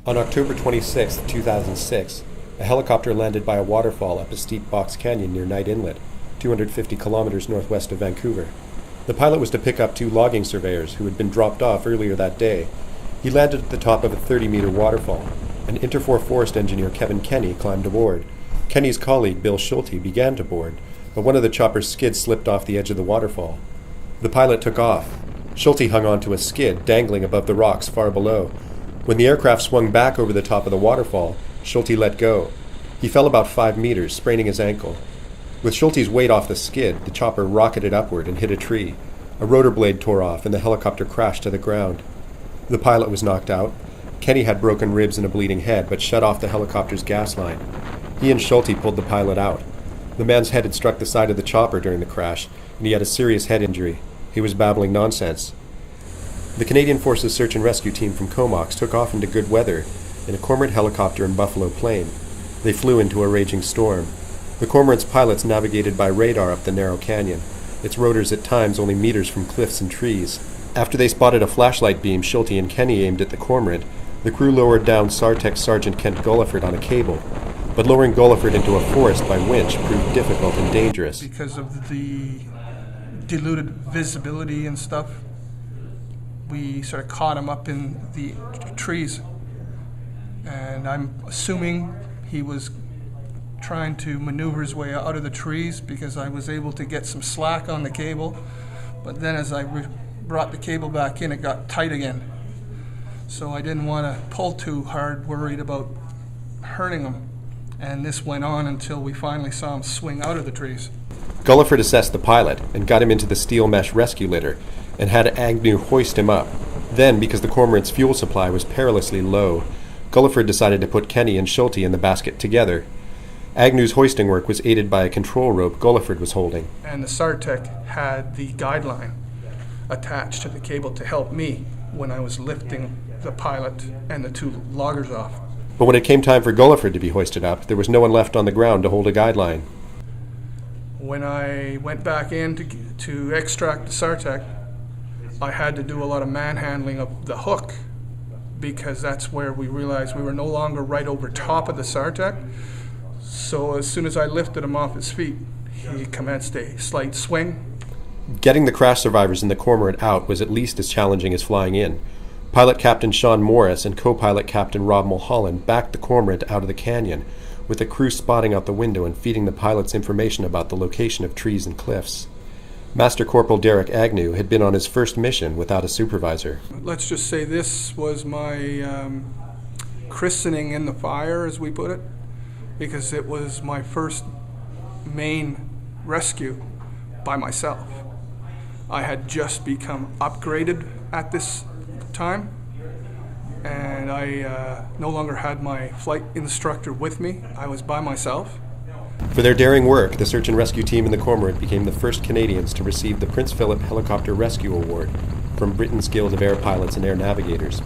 On October 26, 2006, a helicopter landed by a waterfall up a steep box canyon near Knight Inlet, 250 kilometers northwest of Vancouver. The pilot was to pick up two logging surveyors who had been dropped off earlier that day. He landed at the top of a 30-meter waterfall, and Interfor forest engineer Kevin Kenny climbed aboard. Kenny's colleague Bill Schulte began to board, but one of the chopper's skids slipped off the edge of the waterfall. The pilot took off. Schulte hung onto a skid dangling above the rocks far below. When the aircraft swung back over the top of the waterfall, Schulte let go. He fell about 5 meters, spraining his ankle. With Schulte's weight off the skid, the chopper rocketed upward and hit a tree. A rotor blade tore off and the helicopter crashed to the ground. The pilot was knocked out. Kenny had broken ribs and a bleeding head, but shut off the helicopter's gas line. He and Schulte pulled the pilot out. The man's head had struck the side of the chopper during the crash, and he had a serious head injury. He was babbling nonsense. The Canadian Forces Search and Rescue team from Comox took off into good weather in a Cormorant helicopter and Buffalo plane. They flew into a raging storm. The Cormorant's pilots navigated by radar up the narrow canyon, its rotors at times only meters from cliffs and trees. After they spotted a flashlight beam Schulte and Kenny aimed at the Cormorant, the crew lowered down SAR Tech Sergeant Kent Gulliford on a cable. But lowering Gulliford into a forest by winch proved difficult and dangerous. Because of the diluted visibility and stuff, we sort of caught him up in the trees. And I'm assuming he was trying to maneuver his way out of the trees because I was able to get some slack on the cable. But then as I brought the cable back in, it got tight again. So I didn't want to pull too hard, worried about hurting him. And this went on until we finally saw him swing out of the trees. Gulliford assessed the pilot and got him into the steel mesh rescue litter and had Agnew hoist him up. Then, because the Cormorant's fuel supply was perilously low, Gulliford decided to put Kenny and Schulte in the basket together. Agnew's hoisting work was aided by a control rope Gulliford was holding. And the SAR Tech had the guideline attached to the cable to help me when I was lifting the pilot and the two loggers off. But when it came time for Gulliford to be hoisted up, there was no one left on the ground to hold a guideline. When I went back in to extract the SAR Tech, I had to do a lot of manhandling of the hook because that's where we realized we were no longer right over top of the SAR Tech. So as soon as I lifted him off his feet, he commenced a slight swing. Getting the crash survivors in the Cormorant out was at least as challenging as flying in. Pilot Captain Sean Morris and co-pilot Captain Rob Mulholland backed the Cormorant out of the canyon, with the crew spotting out the window and feeding the pilots information about the location of trees and cliffs. Master Corporal Derek Agnew had been on his first mission without a supervisor. Let's just say this was my christening in the fire, as we put it, because it was my first main rescue by myself. I had just become upgraded at this time, and I no longer had my flight instructor with me. I was by myself. For their daring work, the search and rescue team in the Cormorant became the first Canadians to receive the Prince Philip Helicopter Rescue Award from Britain's Guild of Air Pilots and Air Navigators.